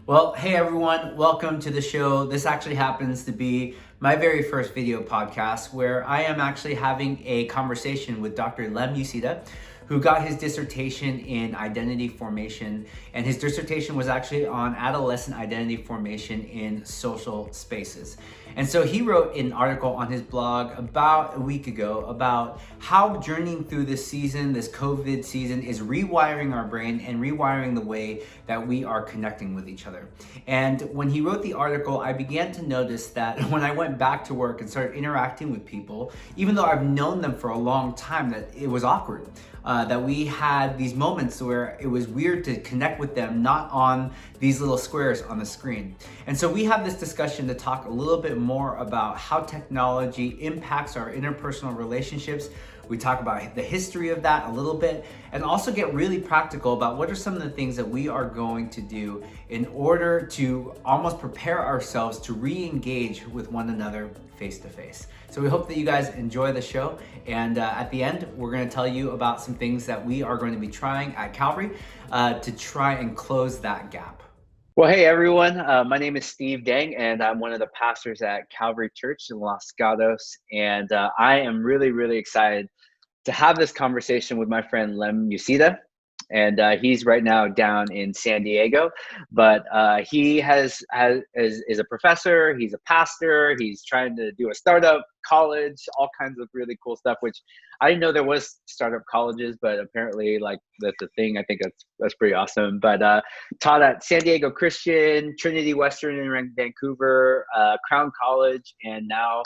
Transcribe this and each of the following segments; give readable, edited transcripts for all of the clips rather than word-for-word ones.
Well, hey everyone, welcome to the show. This actually happens to be my very first video podcast where I am actually having a conversation with Dr. Lem Usita, who got his dissertation in identity formation. And his dissertation was actually on adolescent identity formation in social spaces. And so he wrote an article on his blog about a week ago about how journeying through this season, this COVID season, is rewiring our brain and rewiring the way that we are connecting with each other. And when he wrote the article, I began to notice that when I went back to work and started interacting with people, even though I've known them for a long time, that it was awkward. That we had these moments where it was weird to connect with them, not on these little squares on the screen. And so we have this discussion to talk a little bit more about how technology impacts our interpersonal relationships. We talk about the history of that a little bit and also get really practical about what are some of the things that we are going to do in order to almost prepare ourselves to re-engage with one another face to face. So we hope that you guys enjoy the show. And at the end, we're going to tell you about some things that we are going to be trying at Calvary to try and close that gap. Well, hey everyone, my name is Steve Dang, and I'm one of the pastors at Calvary Church in Los Gatos, and I am really excited to have this conversation with my friend Lem Usita, and he's right now down in San Diego, but he is a professor, he's a pastor, he's trying to do a startup college, all kinds of really cool stuff, which I didn't know there was startup colleges, but apparently like that's a thing. I think that's pretty awesome. But taught at San Diego Christian, Trinity Western in Vancouver, Crown College, and now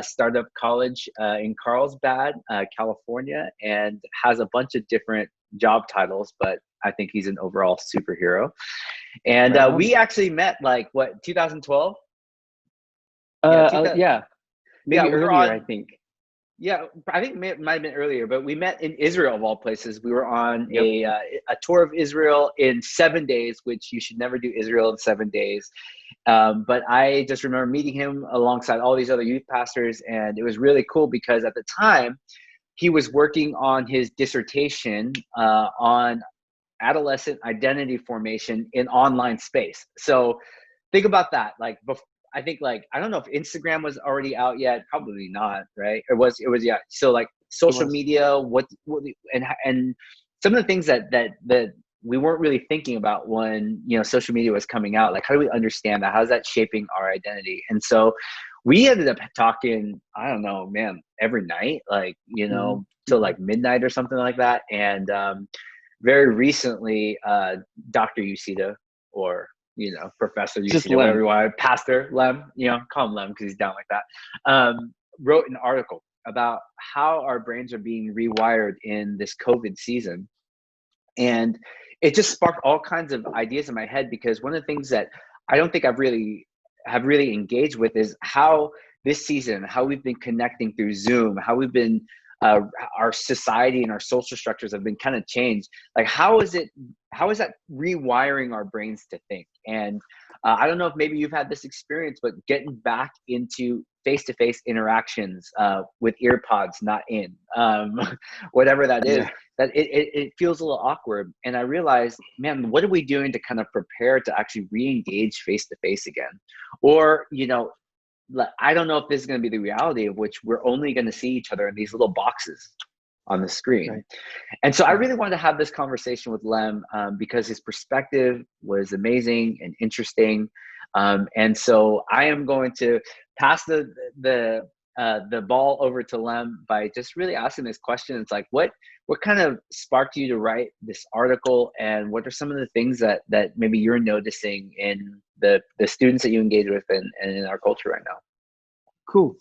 startup college in Carlsbad, California, and has a bunch of different job titles, but I think he's an overall superhero. And Right we actually met like what, 2012? Yeah, maybe We were earlier, on, I think. yeah, I think it might have been earlier, but we met in Israel of all places. We were on Yep. a tour of Israel in 7 days, which you should never do Israel in 7 days. But I just remember meeting him alongside all these other youth pastors, and it was really cool because at the time he was working on his dissertation on adolescent identity formation in online space. So think about that. Like, I think like, I don't know if Instagram was already out yet. Probably not, right? It was, yeah. So like social media, and some of the things that we weren't really thinking about when, social media was coming out. Like, how do we understand that? How's that shaping our identity? And so we ended up talking, I don't know, man, every night, like, till like midnight or something like that. And very recently, Dr. Usita, or Professor Just Usita, whatever Lem. you want, Pastor Lem, call him Lem because he's down like that, wrote an article about how our brains are being rewired in this COVID season. And it just sparked all kinds of ideas in my head, because one of the things that I don't think have really engaged with is how this season, how we've been connecting through Zoom, how we've been our society and our social structures have been kind of changed. Like, how is that rewiring our brains to think? And I don't know if maybe you've had this experience, but getting back into face-to-face interactions with ear pods not in, whatever that is, Yeah. that it feels a little awkward. And I realized, man, what are we doing to kind of prepare to actually re-engage face-to-face again? Or, I don't know if this is going to be the reality of which we're only going to see each other in these little boxes on the screen. Right. And so I really wanted to have this conversation with Lem because his perspective was amazing and interesting. And so I am going to pass the ball over to Lem by just really asking this question. It's like, what kind of sparked you to write this article, and what are some of the things that maybe you're noticing in the students that you engage with and in our culture right now? Cool.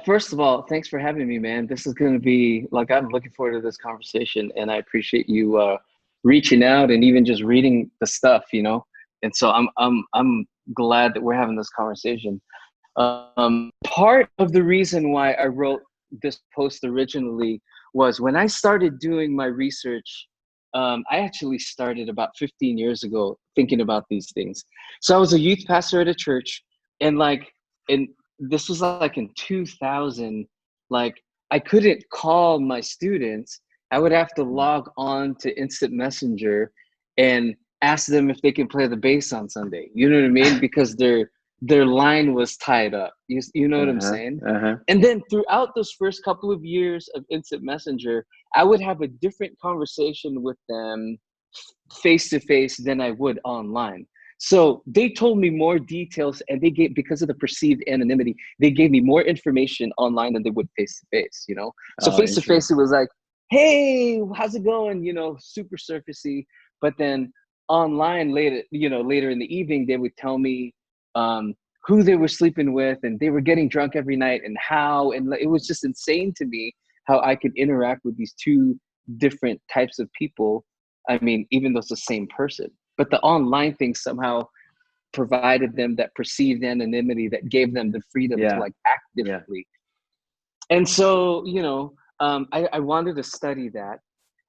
First of all, thanks for having me, man. This is going to be like, I'm looking forward to this conversation, and I appreciate you reaching out and even just reading the stuff, And so I'm glad that we're having this conversation. Part of the reason why I wrote this post originally was when I started doing my research. I actually started about 15 years ago thinking about these things. So I was a youth pastor at a church, and this was like in 2000, like I couldn't call my students. I would have to log on to Instant Messenger and ask them if they can play the bass on Sunday. You know what I mean? Because their line was tied up. You know what I'm saying? And then throughout those first couple of years of Instant Messenger, I would have a different conversation with them face to face than I would online. So they told me more details, and they gave, because of the perceived anonymity, they gave me more information online than they would face to face, you know? So face to face, it was like, hey, how's it going? You know, super surfacey. But then online later, you know, later in the evening, they would tell me who they were sleeping with, and they were getting drunk every night, and how, and it was just insane to me how I could interact with these two different types of people. I mean, even though it's the same person, but the online thing somehow provided them that perceived anonymity that gave them the freedom to like act differently. And so, you know, I wanted to study that.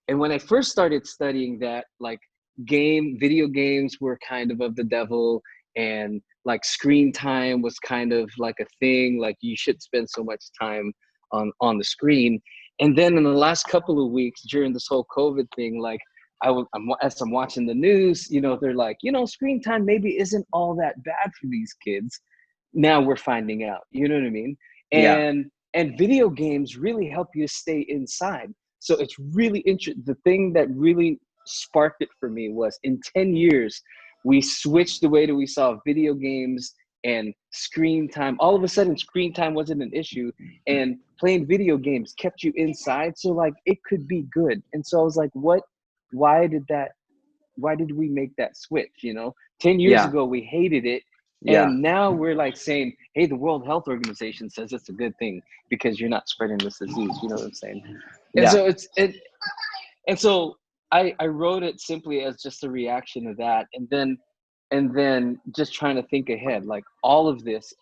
And when I first started studying that, like video games were kind of the devil, and like screen time was kind of like a thing, like you should spend so much time on the screen. And then in the last couple of weeks during this whole COVID thing, like as I'm watching the news, you know, they're like, you know, screen time maybe isn't all that bad for these kids. Now we're finding out, you know what I mean? And video games really help you stay inside. So it's really interesting. The thing that really sparked it for me was in 10 years, we switched the way that we saw video games and screen time. All of a sudden, screen time wasn't an issue, and playing video games kept you inside. So like it could be good. And so I was like, why did we make that switch? You know, 10 years ago, we hated it. And now we're like saying, hey, the World Health Organization says it's a good thing because you're not spreading this disease. You know what I'm saying? And so and so I wrote it simply as just a reaction to that. And then just trying to think ahead, like all of this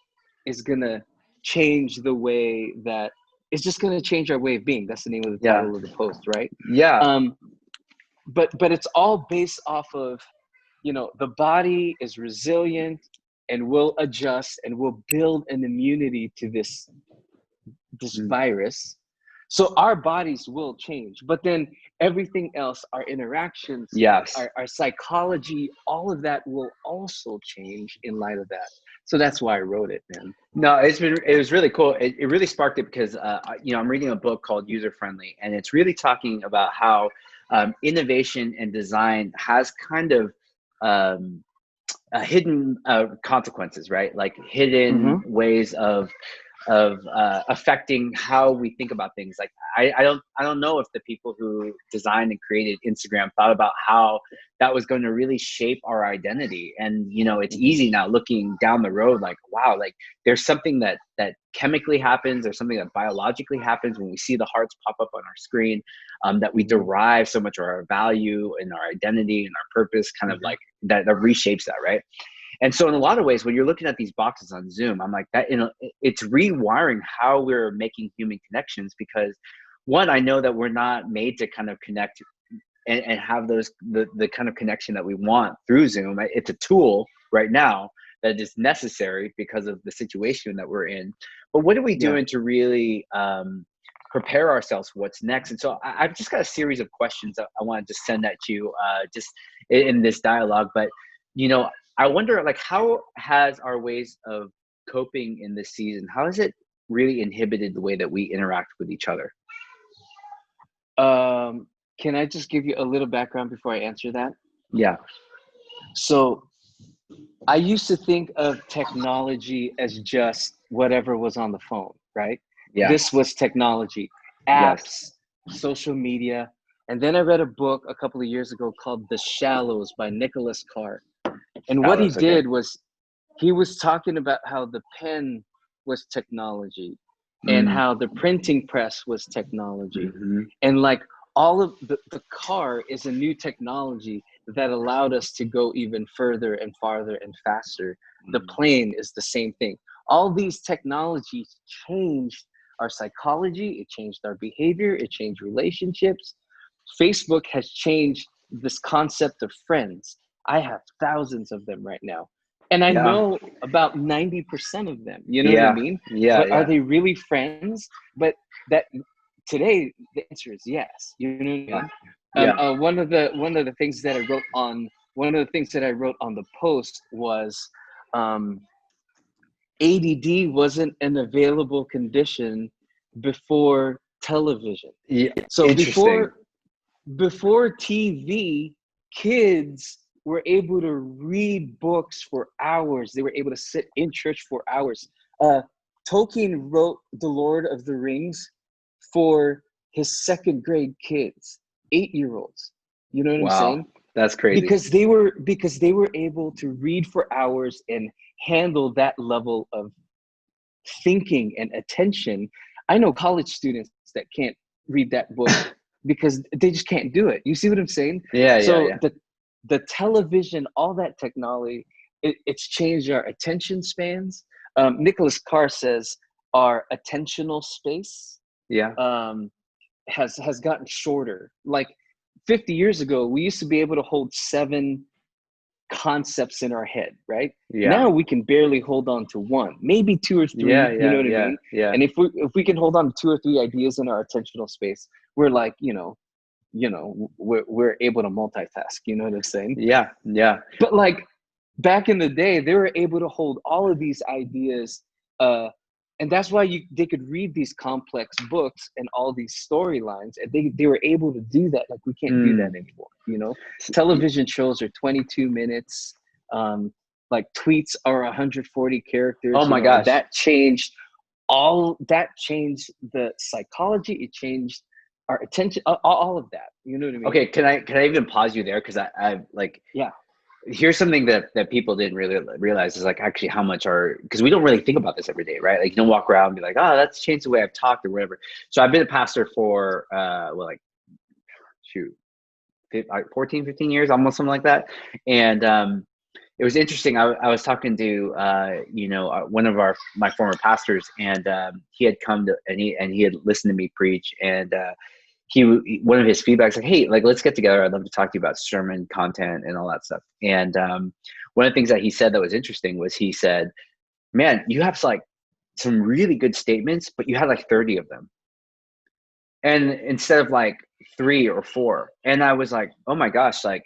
is going to change the way that it's just going to change our way of being. That's the name of the title of the post, right? But it's all based off of, you know, the body is resilient and will adjust and will build an immunity to this virus. So our bodies will change, but then everything else, our interactions, our psychology, all of that will also change in light of that. So that's why I wrote it, man. No, it was really cool. It really sparked it because you know, I'm reading a book called User Friendly, and it's really talking about how innovation and design has kind of hidden consequences, right? Like hidden ways of affecting how we think about things. Like I don't know if the people who designed and created Instagram thought about how that was going to really shape our identity. And you know, it's easy now looking down the road, like, wow, like there's something that chemically happens, or something that biologically happens when we see the hearts pop up on our screen, that we derive so much of our value and our identity and our purpose, kind of like that reshapes that, right? And so in a lot of ways, when you're looking at these boxes on Zoom, I'm like, that, you know, it's rewiring how we're making human connections, because one, I know that we're not made to kind of connect and have the kind of connection that we want through Zoom. It's a tool right now that is necessary because of the situation that we're in. But what are we doing to really prepare ourselves for what's next? And so I've just got a series of questions that I want to just send at you just in this dialogue. But, you know, I wonder, like, how has our ways of coping in this season, how has it really inhibited the way that we interact with each other? Can I just give you a little background before I answer that? Yeah. So I used to think of technology as just whatever was on the phone, right? Yeah. This was technology, apps, social media. And then I read a book a couple of years ago called The Shallows by Nicholas Carr. And what he did was he was talking about how the pen was technology and how the printing press was technology. And like all of the car is a new technology that allowed us to go even further and farther and faster. The plane is the same thing. All these technologies changed our psychology, it changed our behavior, it changed relationships. Facebook has changed this concept of friends. I have thousands of them right now. And I know about 90% of them, you know what I mean? But are they really friends? But that today, the answer is yes. You know what I mean? One of the things that I wrote on one of the things that I wrote on the post was ADD wasn't an available condition before television. Yeah, So interesting. before TV, kids were able to read books for hours. They were able to sit in church for hours. Tolkien wrote The Lord of the Rings for his second grade kids, 8-year-olds. You know what I'm Wow, saying? that's crazy. Because they were able to read for hours and handle that level of thinking and attention. I know college students that can't read that book because they just can't do it. You see what I'm saying? Yeah, yeah, So yeah. the television, all that technology, it's changed our attention spans. Nicholas Carr says our attentional space Yeah. has gotten shorter. Like 50 years ago, we used to be able to hold 7 concepts in our head, right? Yeah. Now we can barely hold on to one, maybe 2 or 3. Yeah, You know yeah, what I yeah, mean? yeah. And if we can hold on to 2 or 3 ideas in our attentional space, we're like, we're able to multitask. You know what I'm saying? Yeah, yeah. But like back in the day, they were able to hold all of these ideas, and that's why they could read these complex books and all these storylines, and they were able to do that. Like we can't do that Mm. anymore. Television shows are 22 minutes. Like tweets are 140 characters. Oh my gosh. That changed the psychology. It changed our attention, all of that. You know what I mean? Okay, can I even pause you there? Because I like, Yeah. here's something that people didn't really realize is like actually how much because we don't really think about this every day, right? Like you don't walk around and be like, oh, that's changed the way I've talked or whatever. So I've been a pastor for like 14, 15 years, almost something like that. And it was interesting. I was talking to one of my former pastors, and he had come to and he had listened to me preach, and one of his feedbacks like, hey, like let's get together. I'd love to talk to you about sermon content and all that stuff. And one of the things that he said that was interesting was he said, man, you have like some really good statements, but you had like 30 of them. And instead of like 3 or 4. And I was like, oh my gosh, like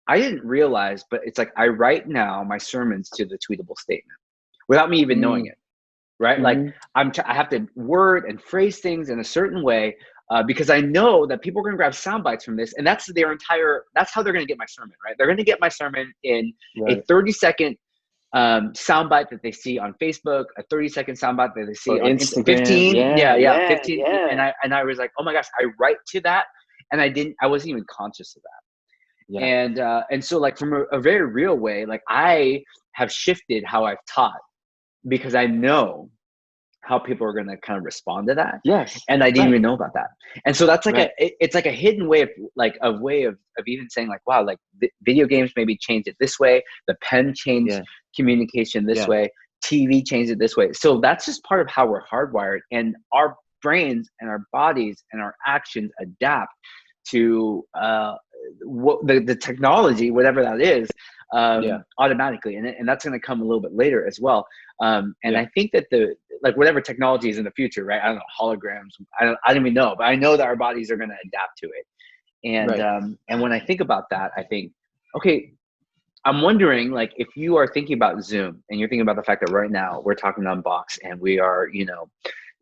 I didn't realize, but it's like I write now my sermons to the tweetable statement without me even knowing it. Right? Mm-hmm. Like I have to word and phrase things in a certain way because I know that people are going to grab sound bites from this, and that's how they're going to get my sermon, right? They're going to get my sermon in a 30-second soundbite that they see on Facebook, a 30-second soundbite that they see on Instagram. 15. Yeah, 15. Yeah. And I was like, oh my gosh, I write to that, and I wasn't even conscious of that. Yeah. And so like from a very real way, like I have shifted how I've taught because I know how people are going to kind of respond to that. Yes. And I didn't even know about that. And so that's like it's like a hidden way of even saying like, wow, like video games maybe changed it this way. The pen changed communication this way. TV changed it this way. So that's just part of how we're hardwired, and our brains and our bodies and our actions adapt to what the technology, whatever that is, automatically. And that's going to come a little bit later as well. I think that whatever technology is in the future, right? I don't know, holograms. I don't even know, but I know that our bodies are going to adapt to it. And when I think about that, I think, okay, I'm wondering, like, if you are thinking about Zoom and you're thinking about the fact that right now we're talking on Box and we are,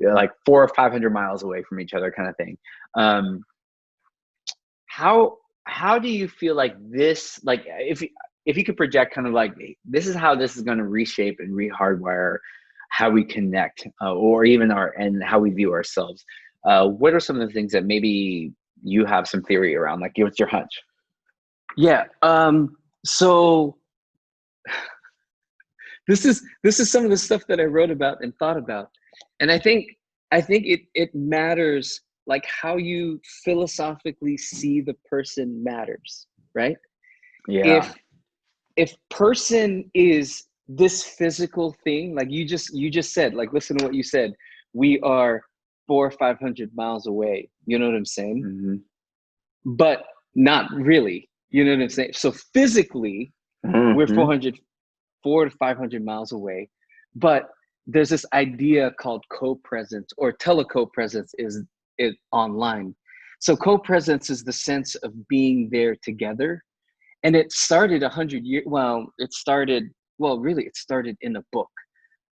like 400 or 500 miles away from each other, kind of thing. How do you feel like this, like if you could project kind of like, this is how this is going to reshape and rehardwire how we connect or even and how we view ourselves. What are some of the things that maybe you have some theory around? Like, what's your hunch? Yeah. So this is some of the stuff that I wrote about and thought about. And I think it matters, like how you philosophically see the person matters, right? Yeah. If person is this physical thing, like you just said, like, listen to what you said, we are 400 or 500 miles away. You know what I'm saying? Mm-hmm. But not really. You know what I'm saying? So physically, we're 400 to 500 miles away, but there's this idea called co-presence, or teleco-presence is online. So co-presence is the sense of being there together. And it started 100 years. Really, it started in a book.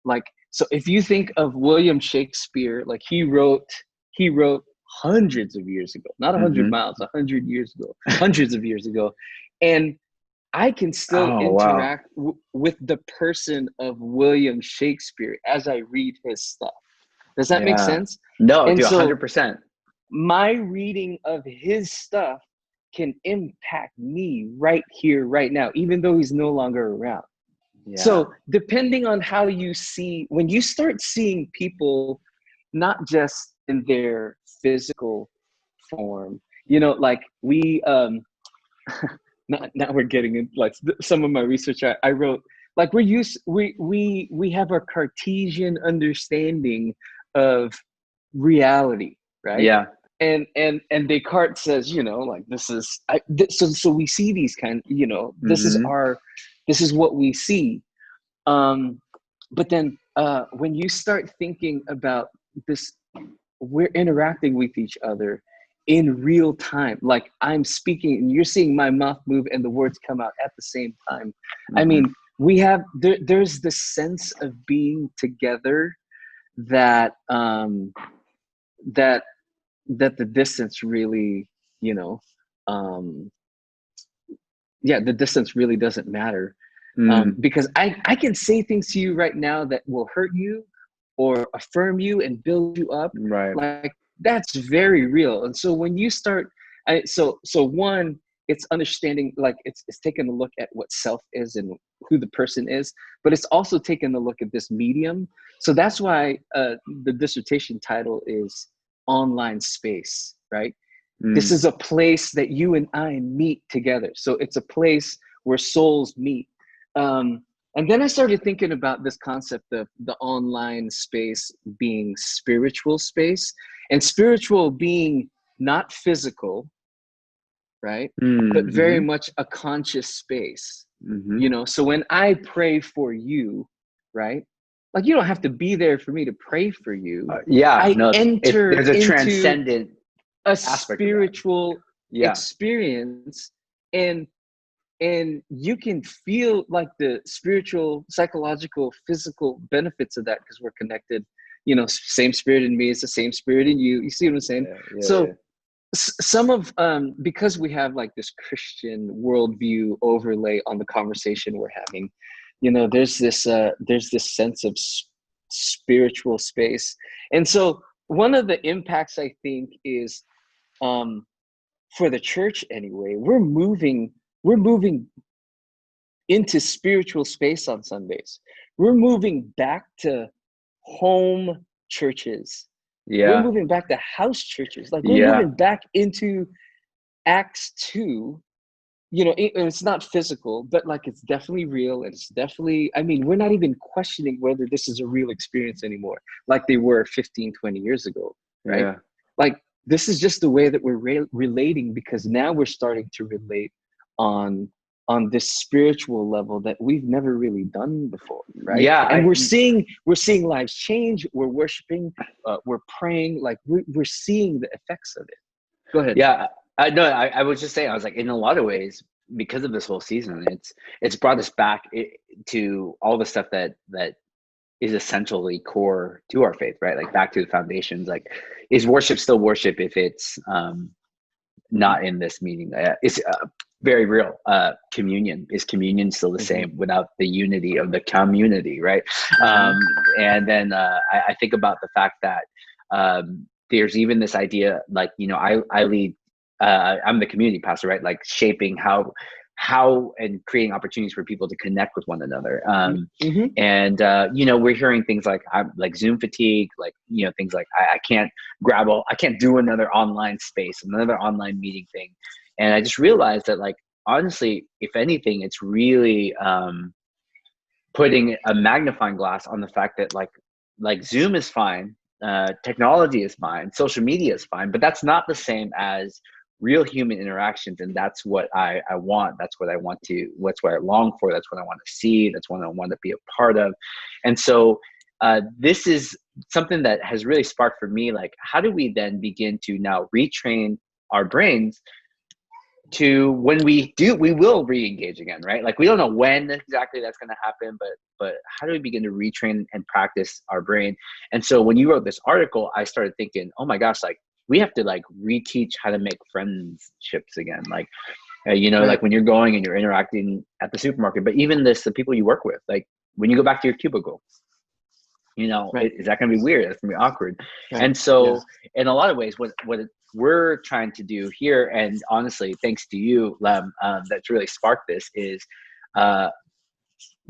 Like, so if you think of William Shakespeare, like he wrote hundreds of years ago, not 100 Mm-hmm. miles, 100 years ago, hundreds of years ago. And I can still Oh, wow. interact with the person of William Shakespeare as I read his stuff. Does that make Yeah. sense? No, And dude, so 100%. my reading of his stuff can impact me right here, right now, even though he's no longer around. Yeah. So depending on how you see, when you start seeing people, not just in their physical form, like now we're getting into like some of my research I wrote, like we have a Cartesian understanding of reality, right? Yeah. And Descartes says, like this is so we see these kind, Mm-hmm. this is what we see. But then when you start thinking about this, we're interacting with each other in real time. Like I'm speaking and you're seeing my mouth move and the words come out at the same time. I Mm-hmm. mean, there's this sense of being together that that the distance really, um, the distance really doesn't matter. Mm. Because I can say things to you right now that will hurt you or affirm you and build you up. Right. Like that's very real. And so when you start, so one, it's understanding, like it's taking a look at what self is and who the person is, but it's also taking a look at this medium. So that's why the dissertation title is Online Space, right? This Mm. is a place that you and I meet together. So it's a place where souls meet. And then I started thinking about this concept of the online space being spiritual space, and spiritual being not physical, right? But very Mm-hmm. much a conscious space. Mm-hmm. So when I pray for you, right? Like you don't have to be there for me to pray for you. Yeah. I No, enter there's a into transcendent a aspect of that. spiritual Yeah. experience, and you can feel like the spiritual, psychological, physical benefits of that because we're connected. Same spirit in me is the same spirit in you. You see what I'm saying? Yeah. Yeah. So Yeah. some of because we have like this Christian worldview overlay on the conversation we're having, there's this sense of spiritual space. And so one of the impacts I think is, for the church anyway, we're moving into spiritual space on Sundays. We're moving back to home churches. We're Yeah. moving back to house churches. Like we're Yeah. moving back into Acts 2. It's not physical, but like it's definitely real. And it's definitely, I mean, we're not even questioning whether this is a real experience anymore, like they were 15, 20 years ago, right? Yeah. Like this is just the way that we're relating, because now we're starting to relate on this spiritual level that we've never really done before, right? Yeah. And we're seeing lives change. We're worshiping, we're praying, like we're seeing the effects of it. Go ahead. Yeah. I was just saying, I was like, in a lot of ways, because of this whole season, it's brought us back to all the stuff that is essentially core to our faith, right? Like back to the foundations. Like, is worship still worship if it's not in this meeting? It's very real. Communion, is communion still the same without the unity of the community, right? And then I think about the fact that there's even this idea, like, I lead, I'm the community pastor, right? Like shaping how and creating opportunities for people to connect with one another. And we're hearing things like Zoom fatigue, like, things like I can't do another online space, another online meeting thing. And I just realized that, like, honestly, if anything, it's really putting a magnifying glass on the fact that like Zoom is fine, technology is fine, social media is fine, but that's not the same as real human interactions. And that's what I want. That's what I want to, that's what I long for. That's what I want to see. That's what I want to be a part of. And so this is something that has really sparked for me, like, how do we then begin to now retrain our brains to when we do, we will re-engage again, right? Like we don't know when exactly that's going to happen, but how do we begin to retrain and practice our brain? And so when you wrote this article, I started thinking, oh my gosh, like we have to like reteach how to make friendships again. Like, you know, Right. like when you're going and you're interacting at the supermarket, but even the people you work with, like when you go back to your cubicle, you know, Right. is that going to be weird? That's going to be awkward. Right. And so in a lot of ways, what we're trying to do here, and honestly, thanks to you, Lem, that's really sparked this, is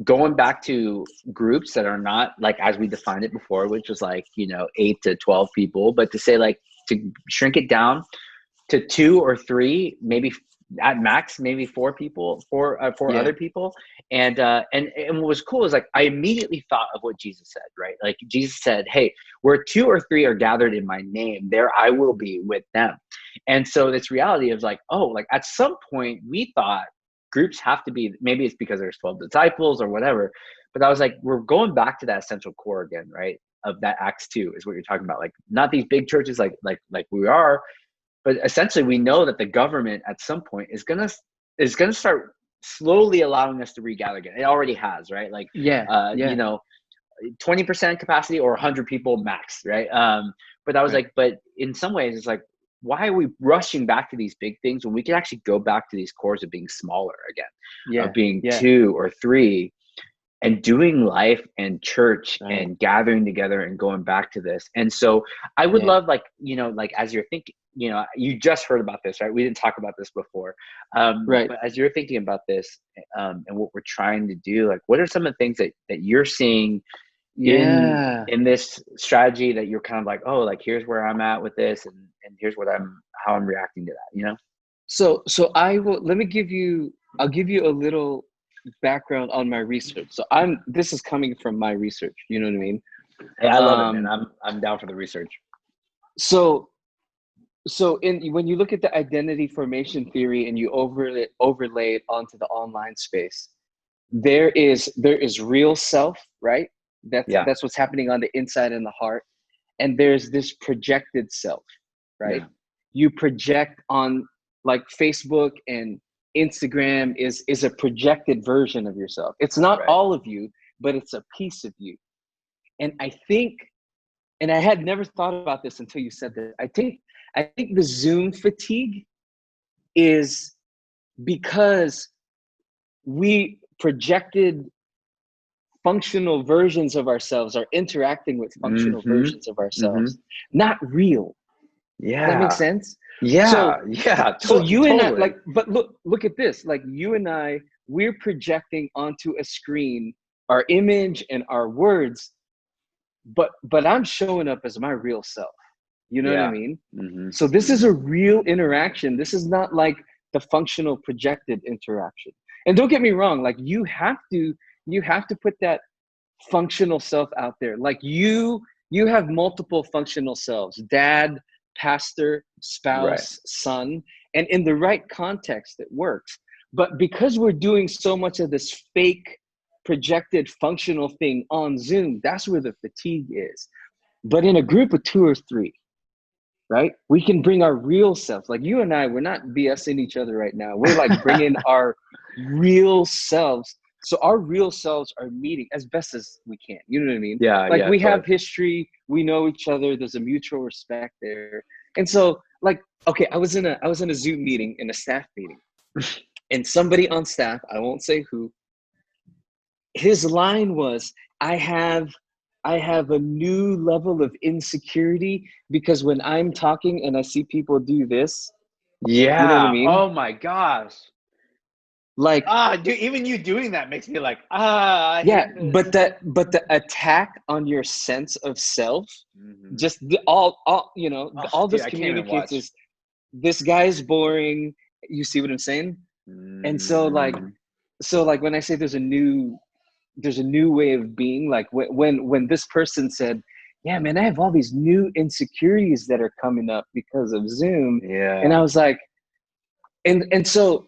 going back to groups that are not like as we defined it before, which was like, you know, 8 to 12 people, but to say like to shrink it down to 2 or 3, maybe at max, maybe 4 people, four other people. And what was cool is like, I immediately thought of what Jesus said, right? Like Jesus said, hey, where 2 or 3 are gathered in my name, there I will be with them. And so this reality of like, oh, like at some point we thought groups have to be, maybe it's because there's 12 disciples or whatever, but I was like, we're going back to that essential core again, right? Of that Acts 2 is what you're talking about. Like not these big churches like we are, but essentially we know that the government at some point is gonna start slowly allowing us to regather again. It already has, right? Like you know, 20% capacity or 100 people max, right? But I was like, but in some ways it's like, why are we rushing back to these big things when we can actually go back to these cores of being smaller again, of being 2 or 3 and doing life and church and gathering together and going back to this. And so I would love, like, you know, like as you're thinking, you know, you just heard about this, right? We didn't talk about this before. But as you're thinking about this and what we're trying to do, like, what are some of the things that you're seeing in this strategy that you're kind of like, oh, like, here's where I'm at with this, and here's how I'm reacting to that, you know? So I'll give you a little background on my research. So this is coming from my research, you know what I mean? Hey, I love it, man. I'm down for the research. So when you look at the identity formation theory and you overlay it onto the online space, there is real self, right? That's what's happening on the inside and the heart. And there's this projected self, right? Yeah. You project on, like, Facebook and Instagram is a projected version of yourself. It's not all of you, but it's a piece of you. And I think, and I had never thought about this until you said that, I think the Zoom fatigue is because we projected functional versions of ourselves are interacting with functional versions of ourselves, not real. Yeah. Does that make sense? Yeah. So you and I, like, but look at this, like, you and I, we're projecting onto a screen our image and our words, but I'm showing up as my real self. You know what I mean? So this is a real interaction. This is not like the functional projected interaction. And don't get me wrong, like, you have to put that functional self out there. Like, you have multiple functional selves: dad, pastor, spouse, son, and in the right context it works. But because we're doing so much of this fake projected functional thing on Zoom, that's where the fatigue is. But in a group of 2 or 3, right, we can bring our real selves. Like, you and I, we're not BSing each other right now. We're like bringing our real selves. So our real selves are meeting as best as we can. You know what I mean? Yeah. Like, we have history. We know each other. There's a mutual respect there. And so, like, okay, I was in a Zoom meeting, in a staff meeting, and somebody on staff, I won't say who, his line was, I have a new level of insecurity because when I'm talking and I see people do this, you know what I mean? Oh my gosh. Like, dude, even you doing that makes me like, but the attack on your sense of self, just all this communicates is, this guy's boring. You see what I'm saying? And so like when I say there's a new way of being, like when this person said, yeah, man, I have all these new insecurities that are coming up because of Zoom. Yeah. And I was like, and so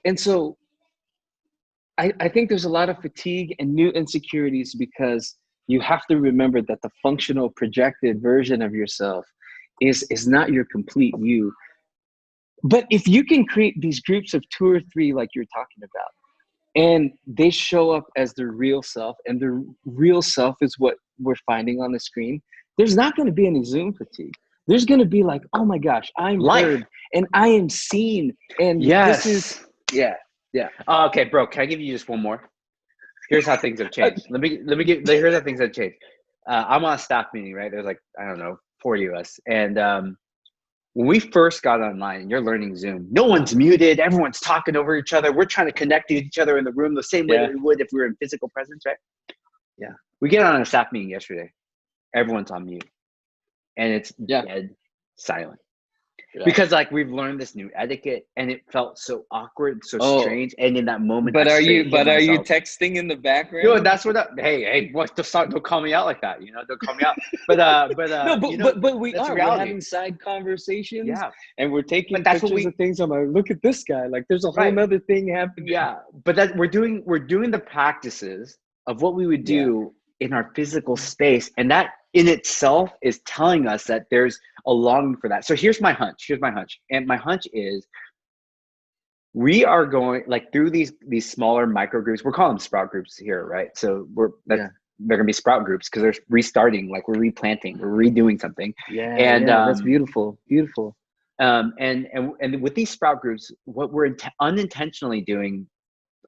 I think there's a lot of fatigue and new insecurities because you have to remember that the functional projected version of yourself is not your complete you. But if you can create these groups of 2 or 3, like you're talking about, and they show up as their real self, and their real self is what we're finding on the screen, there's not going to be any Zoom fatigue. There's going to be like, oh my gosh, I'm Life. heard and I am seen. And Yes. this is, yeah. Okay, bro, can I give you just one more? Here's how things have changed. Here's how things have changed. I'm on a staff meeting, right? There's like, I don't know, 40 of us. And when we first got online, and you're learning Zoom, no one's muted. Everyone's talking over each other. We're trying to connect to each other in the room the same way that we would if we were in physical presence, right? Yeah. We get on a staff meeting yesterday. Everyone's on mute. And it's dead silent. Yeah. Because like we've learned this new etiquette, and it felt so awkward, so strange. And in that moment, are you texting in the background? No, that's what. Hey, what? Don't call me out like that. You know, don't call me out. But we are. We're having side conversations. Yeah, and we're taking pictures of things. I'm like, look at this guy. Like, there's a whole other thing happening. Yeah, but that we're doing the practices of what we would do in our physical space, and that in itself is telling us that there's a longing for that. So here's my hunch. And my hunch is we are going like through these smaller micro groups. We're calling them sprout groups here, right? So they're gonna be sprout groups because they're restarting, like we're replanting, we're redoing something. That's beautiful. And with these sprout groups, what we're unintentionally doing,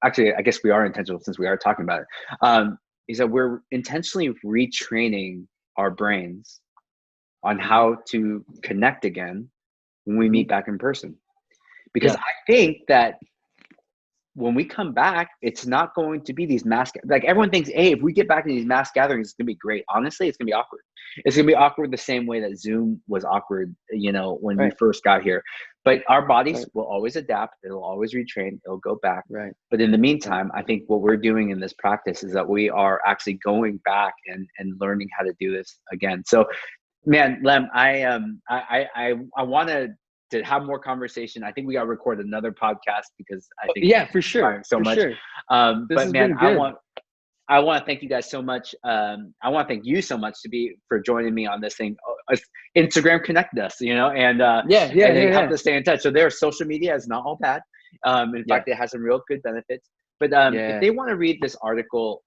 actually, I guess we are intentional since we are talking about it, is that we're intentionally retraining our brains on how to connect again when we meet back in person. Because I think that when we come back, it's not going to be these like everyone thinks, hey, if we get back to these mass gatherings, it's gonna be great. Honestly, it's gonna be awkward. It's gonna be awkward the same way that Zoom was awkward, when we first got here. But our bodies will always adapt. It'll always retrain. It'll go back. Right. But in the meantime, I think what we're doing in this practice is that we are actually going back and learning how to do this again. So, man, Lem, I wanted to have more conversation. I think we got to record another podcast because I think for sure, so much. Sure. But man, I want to thank you guys so much. I want to thank you so much for joining me on this thing. Instagram connected us, and they helped us stay in touch. So their social media is not all bad. In fact, it has some real good benefits. But if they want to read this article,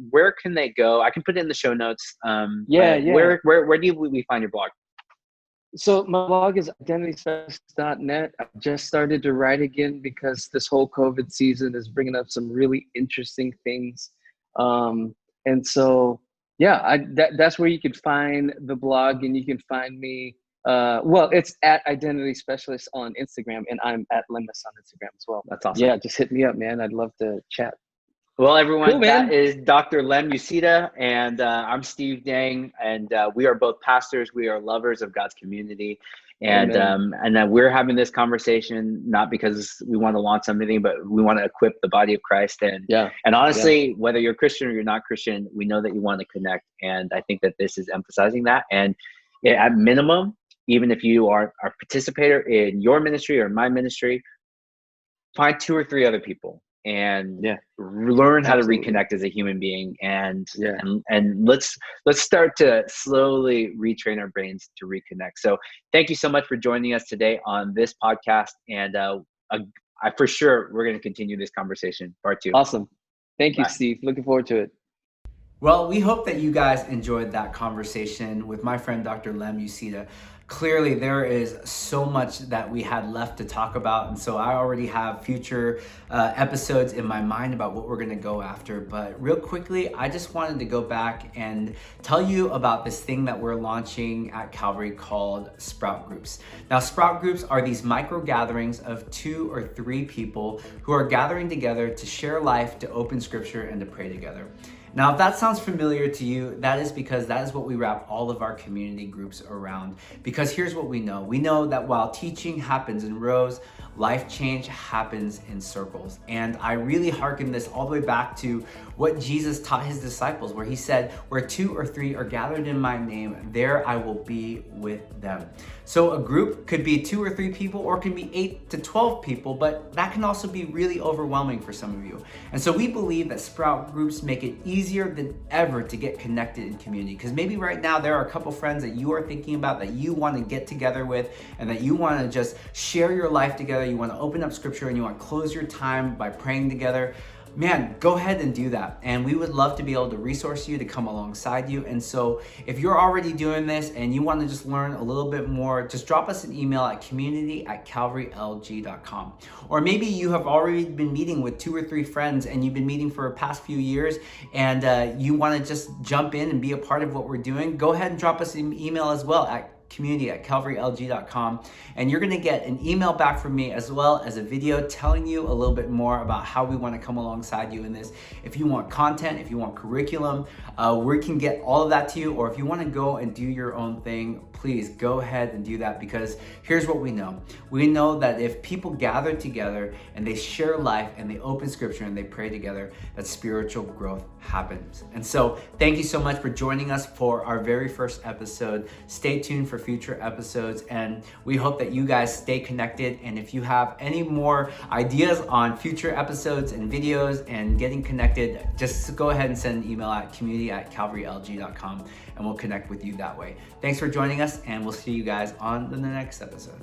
where can they go? I can put it in the show notes. Where do we find your blog? So my blog is identityspecialist.net. I just started to write again because this whole COVID season is bringing up some really interesting things. And so, that's where you can find the blog, and you can find me. It's at Identity Specialist on Instagram, and I'm at Lemus on Instagram as well. That's awesome. Yeah, just hit me up, man. I'd love to chat. Well, everyone, that is Dr. Lem Usita, and I'm Steve Dang, and we are both pastors. We are lovers of God's community, and we're having this conversation not because we want to launch something, but we want to equip the body of Christ. And honestly, whether you're Christian or you're not Christian, we know that you want to connect, and I think that this is emphasizing that. And at minimum, even if you are a participator in your ministry or my ministry, find 2 or 3 other people and learn how to reconnect as a human being, and let's start to slowly retrain our brains to reconnect. So thank you so much for joining us today on this podcast, and for sure we're going to continue this conversation, part 2. Awesome. Thank you, Steve. Looking forward to it. Well, we hope that you guys enjoyed that conversation with my friend Dr. Lem Usita. Clearly, there is so much that we had left to talk about, and so I already have future episodes in my mind about what we're going to go after. But real quickly, I just wanted to go back and tell you about this thing that we're launching at Calvary called Sprout Groups. Now, Sprout Groups are these micro gatherings of 2 or 3 people who are gathering together to share life, to open scripture, and to pray together. Now, if that sounds familiar to you, that is because that is what we wrap all of our community groups around. Because here's what we know. We know that while teaching happens in rows, life change happens in circles. And I really hearken this all the way back to what Jesus taught his disciples, where he said, where 2 or 3 are gathered in my name, there I will be with them. So a group could be 2 or 3 people, or it can be 8 to 12 people, but that can also be really overwhelming for some of you. And so we believe that Sprout Groups make it easy easier than ever to get connected in community. Because maybe right now there are a couple friends that you are thinking about that you want to get together with, and that you want to just share your life together. You want to open up scripture and you want to close your time by praying together. Man, go ahead and do that. And we would love to be able to resource you, to come alongside you. And so if you're already doing this and you want to just learn a little bit more, just drop us an email at community@calvarylg.com. Or maybe you have already been meeting with 2 or 3 friends and you've been meeting for the past few years, and you want to just jump in and be a part of what we're doing. Go ahead and drop us an email as well at community@calvarylg.com, and you're going to get an email back from me as well as a video telling you a little bit more about how we want to come alongside you in this. If you want content, if you want curriculum, we can get all of that to you. Or if you want to go and do your own thing, please go ahead and do that, because here's what we know. We know that if people gather together and they share life and they open scripture and they pray together, that spiritual growth happens. And so thank you so much for joining us for our very first episode. Stay tuned for future episodes, and we hope that you guys stay connected. And if you have any more ideas on future episodes and videos and getting connected, just go ahead and send an email at community@calvarylg.com, and we'll connect with you that way. Thanks for joining us, and we'll see you guys on the next episode.